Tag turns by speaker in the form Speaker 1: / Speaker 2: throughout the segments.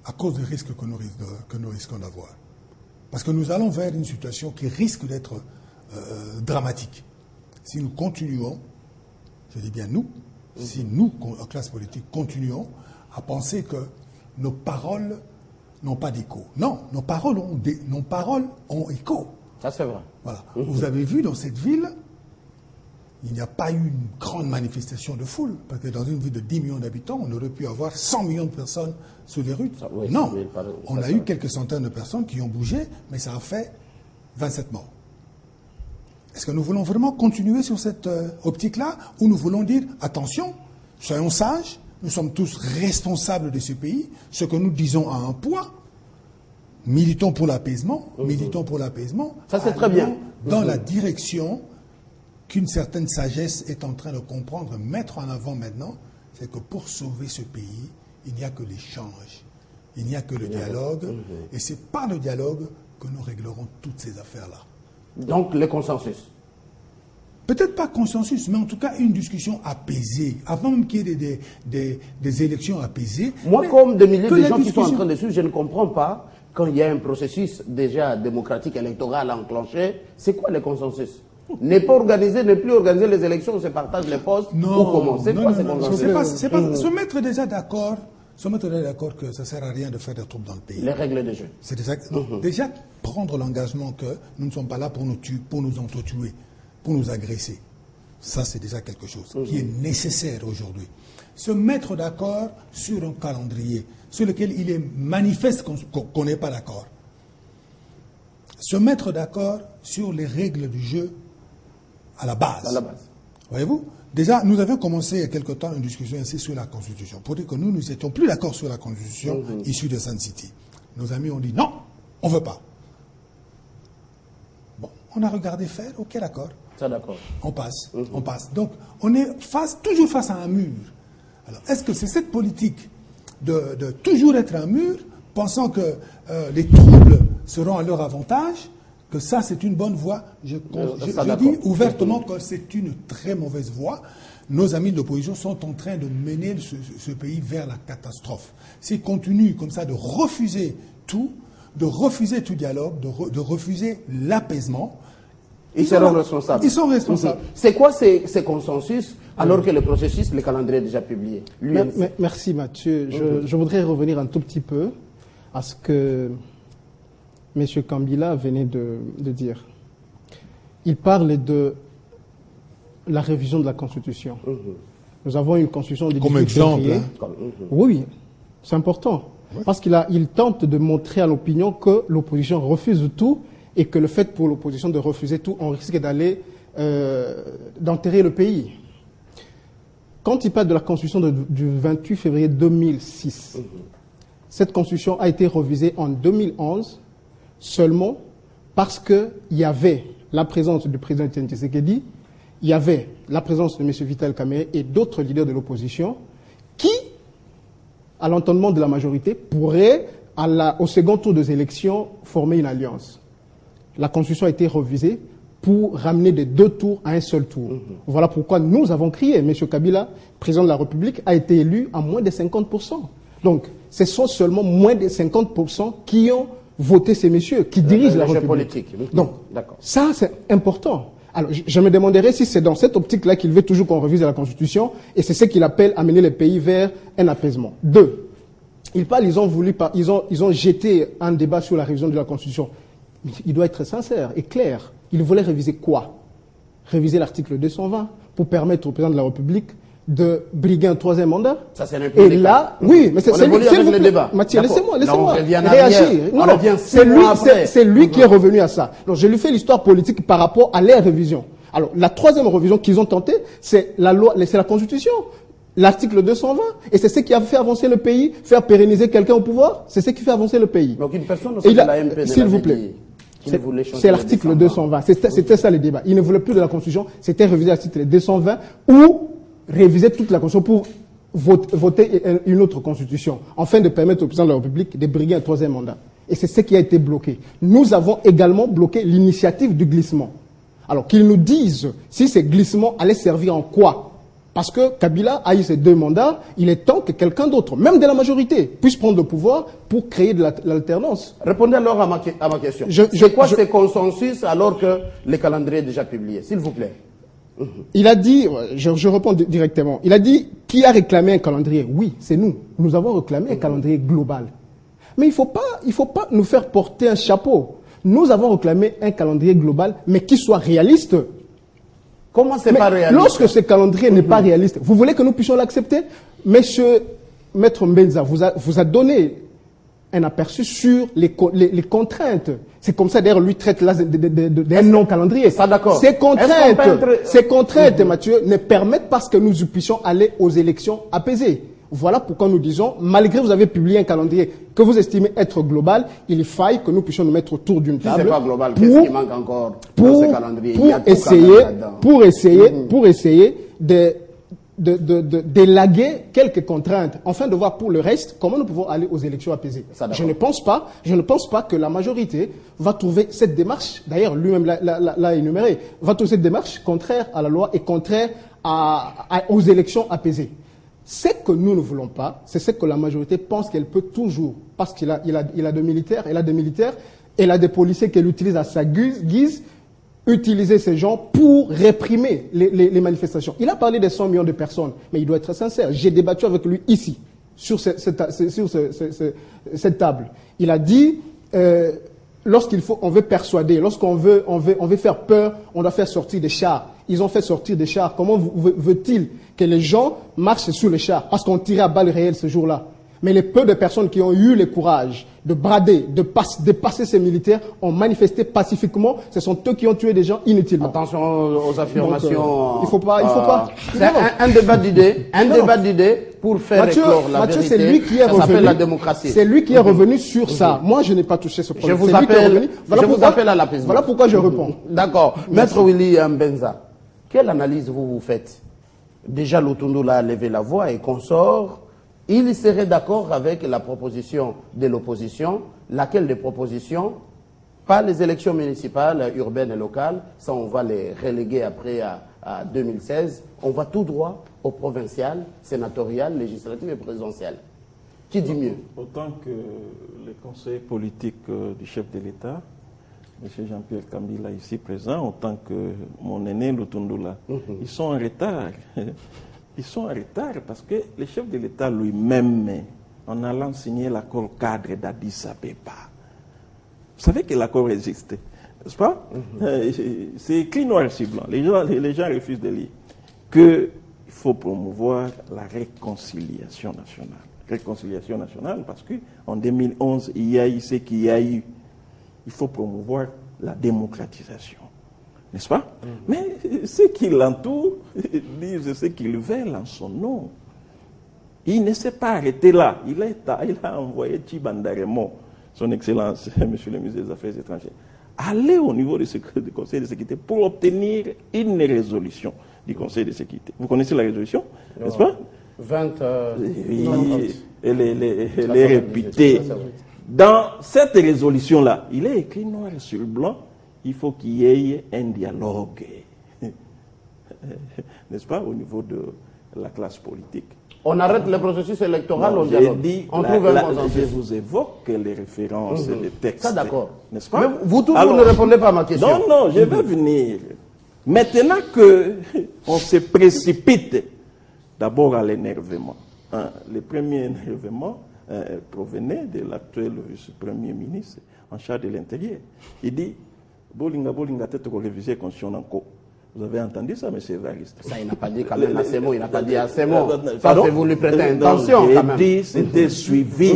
Speaker 1: à cause des risques que nous risquons d'avoir. Parce que nous allons vers une situation qui risque d'être dramatique. Si nous continuons, je dis bien nous, si nous, en classe politique, continuons à penser que nos paroles n'ont pas d'écho. Non, nos paroles ont écho.
Speaker 2: Ça, c'est vrai.
Speaker 1: Voilà. Vous avez vu dans cette ville, il n'y a pas eu une grande manifestation de foule, parce que dans une ville de 10 millions d'habitants, on aurait pu avoir 100 millions de personnes sur les rues.
Speaker 2: Oui,
Speaker 1: non, on a eu quelques centaines de personnes qui ont bougé, mais ça a fait 27 morts. Est-ce que nous voulons vraiment continuer sur cette optique-là, ou nous voulons dire, attention, soyons sages, nous sommes tous responsables de ce pays, ce que nous disons a un poids, militons pour l'apaisement, militons pour l'apaisement.
Speaker 2: Ça, c'est très bien.
Speaker 1: Dans la direction qu'une certaine sagesse est en train de comprendre, mettre en avant maintenant, c'est que pour sauver ce pays, il n'y a que l'échange, il n'y a que le dialogue, et c'est par le dialogue que nous réglerons toutes ces affaires-là.
Speaker 2: Donc, le consensus.
Speaker 1: Peut-être pas consensus, mais en tout cas une discussion apaisée, avant même qu'il y ait des élections apaisées.
Speaker 2: Moi, comme des milliers de gens qui sont en train de suivre, je ne comprends pas, quand il y a un processus déjà démocratique électoral enclenché, c'est quoi le consensus? Ne pas organiser, ne plus organiser les élections, on se partage les postes,
Speaker 1: non,
Speaker 2: ou comment? C'est quoi ce consensus?
Speaker 1: C'est pas se mettre déjà d'accord, que ça ne sert à rien de faire des troubles dans le pays.
Speaker 2: Les règles de jeu.
Speaker 1: C'est déjà prendre l'engagement que nous ne sommes pas là pour nous tuer, pour nous entretuer, pour nous agresser. Ça, c'est déjà quelque chose qui est nécessaire aujourd'hui. Se mettre d'accord sur un calendrier sur lequel il est manifeste qu'on n'est pas d'accord. Se mettre d'accord sur les règles du jeu à la base.
Speaker 2: À la base.
Speaker 1: Voyez-vous? Déjà, nous avions commencé il y a quelque temps une discussion ainsi sur la Constitution. Pour dire que nous n'étions plus d'accord sur la Constitution issue de Sun City. Nos amis ont dit non, on ne veut pas. Bon, on a regardé faire, ok, d'accord.
Speaker 2: Ça, d'accord.
Speaker 1: On passe, on passe. Donc, on est toujours face à un mur. Alors, est-ce que c'est cette politique de toujours être un mur, pensant que les troubles seront à leur avantage, que ça, c'est une bonne voie? Je dis ouvertement que c'est une très mauvaise voie. Nos amis de l'opposition sont en train de mener ce pays vers la catastrophe. S'ils continuent comme ça de refuser tout dialogue, de refuser l'apaisement,
Speaker 2: ils seront responsables.
Speaker 1: Ils sont responsables.
Speaker 2: C'est quoi ces consensus alors que le processus, le calendrier est déjà publié?
Speaker 3: Merci Mathieu. Je voudrais revenir un tout petit peu à ce que M. Kambila venait de dire. Il parle de la révision de la Constitution. Nous avons une Constitution de 18 février. Oui, c'est important. Parce qu'il tente de montrer à l'opinion que l'opposition refuse tout et que le fait pour l'opposition de refuser tout, on risque d'enterrer le pays. Quand il parle de la Constitution du 28 février 2006, cette Constitution a été révisée en 2011 seulement parce qu'il y avait la présence du président Etienne Tshisekedi, il y avait la présence de M. Vital Kamerhe et d'autres leaders de l'opposition qui, à l'entendement de la majorité, pourraient, au second tour des élections, former une alliance. La Constitution a été révisée pour ramener des deux tours à un seul tour. Voilà pourquoi nous avons crié. M. Kabila, président de la République, a été élu à moins de 50%. Donc, ce sont seulement moins de 50% qui ont voté ces messieurs, qui dirigent la République.
Speaker 2: Politique.
Speaker 3: Donc, ça, c'est important. Alors, je me demanderais si c'est dans cette optique-là qu'il veut toujours qu'on révise la Constitution, et c'est ce qu'il appelle amener les pays vers un apaisement. Deux, ils ont jeté un débat sur la révision de la Constitution. Il doit être sincère et clair. Il voulait réviser quoi? Réviser l'article 220 pour permettre au président de la République de briguer un troisième mandat.
Speaker 2: Ça, c'est
Speaker 3: et là, oui, mais c'est le débat. Mathieu, laissez-moi réagir. Non, c'est lui qui est revenu à ça. Donc, je lui fais l'histoire politique par rapport à leur révision. Alors, la troisième révision qu'ils ont tentée, c'est la loi, c'est la Constitution. L'article 220, et c'est ce qui a fait avancer le pays, faire pérenniser quelqu'un au pouvoir, c'est ce qui fait avancer le pays.
Speaker 2: Donc une personne au sein de la MP,
Speaker 3: s'il vous plaît, c'est l'article 220, c'était ça le débat. Il ne voulait plus de la Constitution, c'était réviser l'article 220 ou réviser toute la Constitution pour voter une autre Constitution, afin de permettre au président de la République de briguer un troisième mandat. Et c'est ce qui a été bloqué. Nous avons également bloqué l'initiative du glissement. Alors qu'ils nous disent si ces glissements allaient servir en quoi? Parce que Kabila a eu ses 2 mandats, il est temps que quelqu'un d'autre, même de la majorité, puisse prendre le pouvoir pour créer de l'alternance.
Speaker 2: Répondez alors à ma question. C'est quoi ce consensus alors que le calendrier est déjà publié, s'il vous plaît?
Speaker 3: Il a dit, je réponds directement, il a dit qui a réclamé un calendrier? Oui, c'est nous. Nous avons réclamé un calendrier global. Mais il faut pas nous faire porter un chapeau. Nous avons réclamé un calendrier global, mais qui soit réaliste.
Speaker 2: Comment c'est pas réaliste?
Speaker 3: Lorsque ce calendrier n'est pas réaliste, vous voulez que nous puissions l'accepter? Monsieur Maître Mbenza vous a donné un aperçu sur les contraintes. C'est comme ça, d'ailleurs, lui traite là d'un non-calendrier.
Speaker 2: Ça, d'accord.
Speaker 3: Ces contraintes, Mathieu, ne permettent pas que nous puissions aller aux élections apaisées. Voilà pourquoi nous disons, malgré que vous avez publié un calendrier que vous estimez être global, il faille que nous puissions nous mettre autour d'une table.
Speaker 2: Si c'est pas global, qu'est-ce qui manque encore dans ce calendrier?
Speaker 3: Pour essayer d'élaguer quelques contraintes, afin de voir pour le reste comment nous pouvons aller aux élections apaisées. Je ne pense pas que la majorité va trouver cette démarche, d'ailleurs lui-même l'a énuméré, va trouver cette démarche contraire à la loi et contraire aux élections apaisées. Ce que nous ne voulons pas, c'est ce que la majorité pense qu'elle peut toujours, parce qu'il a des militaires, elle a des policiers qu'elle utilise à sa guise, utiliser ces gens pour réprimer les manifestations. Il a parlé des 100 millions de personnes, mais il doit être sincère. J'ai débattu avec lui ici, sur cette table. Il a dit, on veut persuader, lorsqu'on veut faire peur, on doit faire sortir des chars. Ils ont fait sortir des chars. Comment veut-il que les gens marchent sur les chars? Parce qu'on tirait à balles réelles ce jour-là. Mais les peu de personnes qui ont eu le courage de brader, de passer ces militaires, ont manifesté pacifiquement. Ce sont eux qui ont tué des gens inutilement.
Speaker 2: Attention aux affirmations.
Speaker 3: Il faut pas.
Speaker 2: C'est un débat d'idées pour faire éclore la vérité.
Speaker 3: C'est lui qui est revenu. Ça s'appelle la démocratie. C'est lui qui est revenu sur ça. Moi, je n'ai pas touché ce problème.
Speaker 2: Je vous appelle à l'apaisement.
Speaker 3: Voilà pourquoi je réponds.
Speaker 2: D'accord. Maître Willy Mbenza, quelle analyse vous faites? Déjà, Lutundu a levé la voix et consort. Il serait d'accord avec la proposition de l'opposition, laquelle des propositions, pas les élections municipales, urbaines et locales, ça on va les reléguer après à 2016, on va tout droit aux provinciales, sénatoriales, législatives et présidentielles. Qui dit mieux?
Speaker 4: Autant que les conseils politiques du chef de l'État, M. Jean-Pierre Kambila ici présent, autant que mon aîné Lutundu là, ils sont en retard. Ils sont en retard parce que le chef de l'État lui-même, en allant signer l'accord cadre d'Addis Abeba, vous savez que l'accord existe, n'est-ce pas? C'est écrit noir sur blanc, les gens refusent de lire, qu'il faut promouvoir la réconciliation nationale. Réconciliation nationale parce qu'en 2011, il y a eu ce qu'il y a eu. Il faut promouvoir la démocratisation. N'est-ce pas? Mais ceux qui l'entourent disent ce qu'ils veulent en son nom. Il ne s'est pas arrêté là. Il a envoyé Chibandaremo, son Excellence, Monsieur le ministre des Affaires étrangères, aller au niveau du Conseil de sécurité pour obtenir une résolution du Conseil de sécurité. Vous connaissez la résolution, n'est-ce pas?
Speaker 2: 20.
Speaker 4: Elle est réputée. Dans cette résolution-là, il est écrit noir sur blanc. Il faut qu'il y ait un dialogue, n'est-ce pas, au niveau de la classe politique.
Speaker 2: On arrête le processus électoral, on dialogue. On trouve un consensus.
Speaker 4: Je vous évoque les références, les textes.
Speaker 2: Ça, d'accord.
Speaker 4: N'est-ce pas?
Speaker 2: Mais vous ne répondez pas à ma question.
Speaker 4: Non, je vais venir. Maintenant qu'on se précipite d'abord à l'énervement. Le premier énervement provenait de l'actuel vice-premier ministre en charge de l'Intérieur. Il dit Bolinga tête pour réviser constitution en cours. Vous avez entendu ça, M. Evariste?
Speaker 2: Ça, il n'a pas dit quand même à ces mots, il n'a pas dit à ces mots. Ça, c'est vous lui prêtez intention quand même.
Speaker 4: J'ai dit, c'était suivi.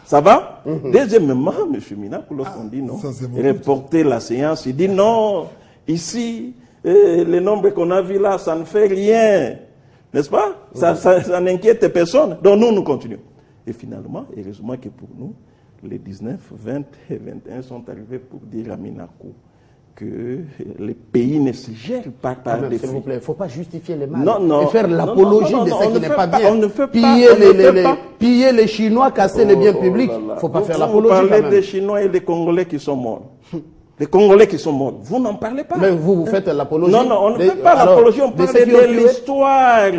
Speaker 4: Ça va? Deuxièmement, M. Mina, lorsqu'on dit non, reporter la séance, il dit non, ici, le nombre qu'on a vu là, ça ne fait rien. N'est-ce pas? Ça n'inquiète personne. Donc nous continuons. Et finalement, heureusement que pour nous, les 19, 20 et 21 sont arrivés pour dire à Minakou que le pays ne se gère pas par des
Speaker 2: S'il vous plaît, il ne faut pas justifier les mal.
Speaker 4: Non,
Speaker 2: et faire l'apologie de ce qui n'est pas bien.
Speaker 4: On ne fait pas.
Speaker 2: Piller les Chinois, casser les biens publics. Il ne faut pas faire l'apologie.
Speaker 4: Vous parlez des Chinois et des Congolais qui sont morts. Les Congolais qui sont morts, vous n'en parlez pas.
Speaker 2: Mais vous faites l'apologie.
Speaker 4: Non, non, on ne fait pas l'apologie, on parle de l'histoire.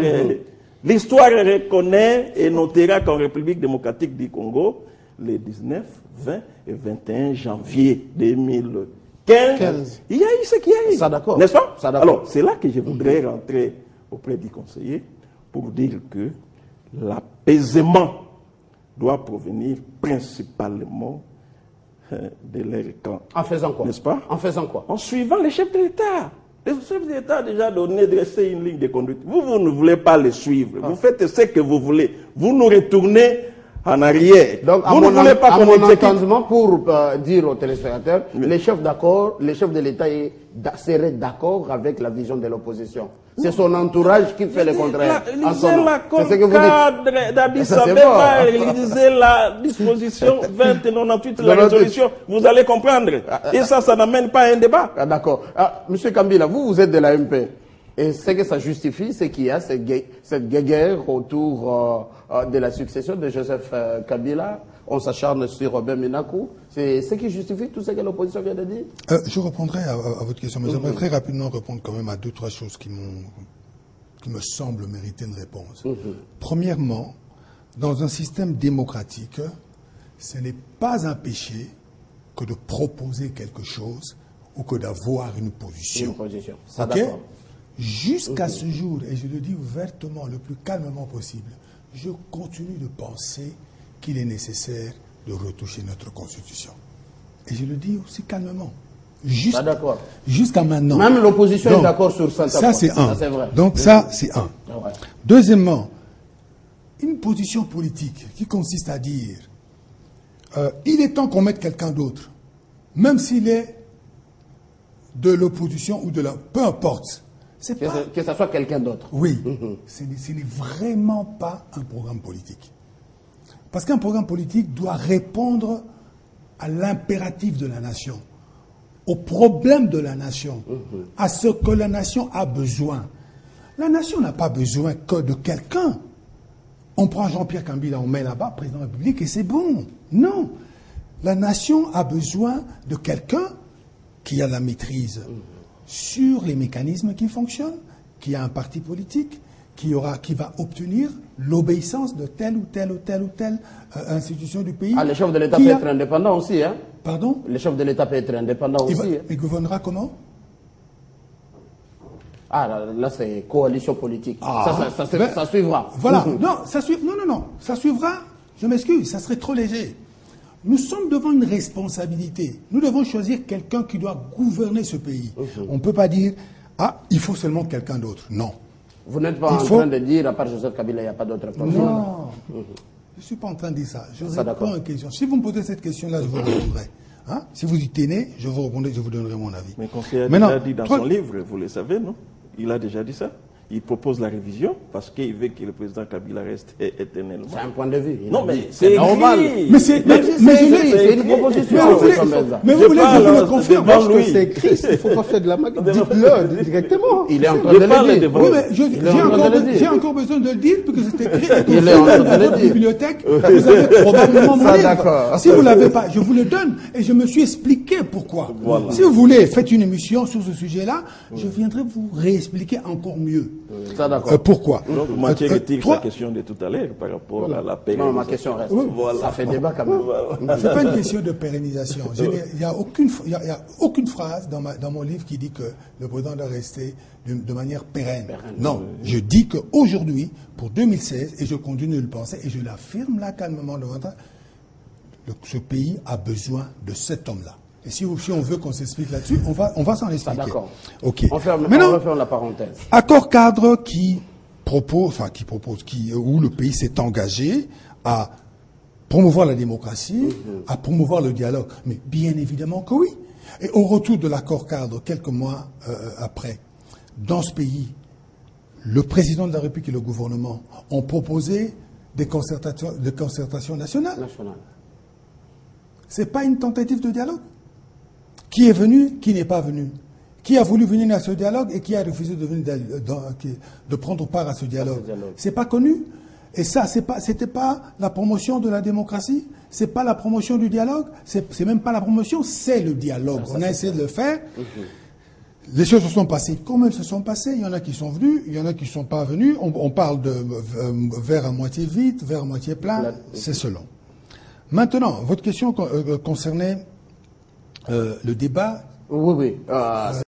Speaker 4: L'histoire reconnaît et notera qu'en République démocratique du Congo, les 19, 20 et 21 janvier 2015, il y a eu ce qu'il y a eu.
Speaker 2: Ça d'accord.
Speaker 4: N'est-ce pas?
Speaker 2: Ça d'accord.
Speaker 4: Alors, c'est là que je voudrais rentrer auprès du conseiller pour dire que l'apaisement doit provenir principalement de leur camp.
Speaker 2: En faisant quoi?
Speaker 4: N'est-ce pas?
Speaker 2: En faisant quoi?
Speaker 4: En suivant les chefs de l'État. Les chefs de l'État ont déjà dressé une ligne de conduite. Vous ne voulez pas les suivre. Vous faites ce que vous voulez. Vous nous retournez en arrière.
Speaker 2: Donc,
Speaker 4: vous ne voulez pas qu'on exécute.
Speaker 2: entendement, pour dire aux téléspectateurs, les chefs de l'État seraient d'accord avec la vision de l'opposition. C'est son entourage qui fait le contraire.
Speaker 4: Lisez l'accord d'Addis Abeba, lisez la disposition 2098 de la résolution, vous allez comprendre. Et ça n'amène pas à un débat.
Speaker 2: Ah, d'accord. Monsieur Kambila, vous êtes de la MP. Et ce que ça justifie, c'est qu'il y a cette guerre autour de la succession de Joseph Kabila. On s'acharne sur Robert Minakou. C'est ce qui justifie tout ce que l'opposition vient de dire?
Speaker 1: Je répondrai à votre question, mais j'aimerais très rapidement répondre quand même à 2-3 choses qui me semblent mériter une réponse. Premièrement, dans un système démocratique, ce n'est pas un péché que de proposer quelque chose ou que d'avoir une position.
Speaker 2: Une position. Ça,
Speaker 1: ok?
Speaker 2: d'accord.
Speaker 1: Jusqu'à ce jour, et je le dis ouvertement, le plus calmement possible, je continue de penser qu'il est nécessaire de retoucher notre Constitution. Et je le dis aussi calmement. Jusqu'à maintenant.
Speaker 2: Même l'opposition est d'accord sur ça.
Speaker 1: Ça, c'est un.
Speaker 2: Ça, vrai.
Speaker 1: Donc, ça, c'est un.
Speaker 2: Ouais.
Speaker 1: Deuxièmement, une position politique qui consiste à dire il est temps qu'on mette quelqu'un d'autre, même s'il est de l'opposition ou de la... Peu importe.
Speaker 2: Que ça soit quelqu'un d'autre.
Speaker 1: Oui. Ce n'est vraiment pas un programme politique. Parce qu'un programme politique doit répondre à l'impératif de la nation, au problème de la nation, à ce que la nation a besoin. La nation n'a pas besoin que de quelqu'un. On prend Jean-Pierre Kabila, on met là-bas, président de la République, et c'est bon. Non. La nation a besoin de quelqu'un qui a la maîtrise sur les mécanismes qui fonctionnent, qui a un parti politique, qui va obtenir l'obéissance de telle ou telle institution du pays.
Speaker 2: Le chef de l'État peut être indépendant aussi, hein?
Speaker 1: Pardon?
Speaker 2: Le chef de l'État peut être indépendant aussi.
Speaker 1: Il gouvernera comment?
Speaker 2: Là c'est coalition politique. Ça suivra.
Speaker 1: Voilà. Non, ça suivra, je m'excuse, ça serait trop léger. Nous sommes devant une responsabilité. Nous devons choisir quelqu'un qui doit gouverner ce pays. On ne peut pas dire, il faut seulement quelqu'un d'autre. Non.
Speaker 2: Vous n'êtes pas en train de dire, à part Joseph Kabila, il n'y a pas d'autre personne?
Speaker 1: Non. Je ne suis pas en train de dire ça. Je réponds à une question. Si vous me posez cette question-là, je vous répondrai. Si vous y tenez, je vous répondrai, je vous donnerai mon avis.
Speaker 4: Mais le conseiller a déjà dit dans son livre, vous le savez, non? Il a déjà dit ça. Il propose la révision parce qu'il veut que le président Kabila reste éternellement.
Speaker 2: C'est un point de vue.
Speaker 4: Non, mais c'est normal.
Speaker 1: Mais c'est
Speaker 2: une proposition.
Speaker 1: Mais vous voulez que je vous le confirme?
Speaker 3: Parce que c'est écrit, il ne faut pas faire de la magie. Dites-le directement.
Speaker 2: Il est en train de le dire.
Speaker 1: Oui, mais j'ai encore besoin de le dire parce que c'est écrit
Speaker 2: Il est en train de
Speaker 1: dans
Speaker 2: le
Speaker 1: votre
Speaker 2: dire.
Speaker 1: bibliothèque. Vous avez probablement mon livre.
Speaker 2: D'accord.
Speaker 1: Si vous ne l'avez pas, je vous le donne. Et je me suis expliqué pourquoi. Voilà. Si vous voulez, faites une émission sur ce sujet-là, je viendrai vous réexpliquer encore mieux.
Speaker 2: Ça, d'accord.
Speaker 1: Pourquoi?
Speaker 4: Donc, Mathieu retire sa question de tout à l'heure par rapport à la pérennisation.
Speaker 2: Non, ma question reste. Voilà. Ça fait débat quand même.
Speaker 1: Ce n'est pas une question de pérennisation. Il n'y a aucune phrase dans mon livre qui dit que le président doit rester de manière pérenne. Non, je dis qu'aujourd'hui, pour 2016, et je continue de le penser, et je l'affirme là calmement devant toi, ce pays a besoin de cet homme-là. Et si on veut qu'on s'explique là-dessus, on va s'en expliquer.
Speaker 2: D'accord.
Speaker 1: Ok.
Speaker 2: Maintenant, on referme la parenthèse.
Speaker 1: Accord cadre où le pays s'est engagé à promouvoir la démocratie, à promouvoir le dialogue. Mais bien évidemment que oui. Et au retour de l'accord cadre, quelques mois après, dans ce pays, le président de la République et le gouvernement ont proposé des concertations nationales. Ce n'est pas une tentative de dialogue. Qui est venu, qui n'est pas venu? Qui a voulu venir à ce dialogue et qui a refusé de prendre part à ce dialogue? Ce n'est pas connu. Et ça, c'était pas la promotion de la démocratie, c'est pas la promotion du dialogue, c'est même pas la promotion, c'est le dialogue. On a essayé de le faire. Les choses se sont passées comme elles se sont passées. Il y en a qui sont venus, il y en a qui ne sont pas venus. On parle de verre à moitié vide, verre à moitié plein, c'est selon. Maintenant, votre question concernait le débat.
Speaker 2: Oui, oui.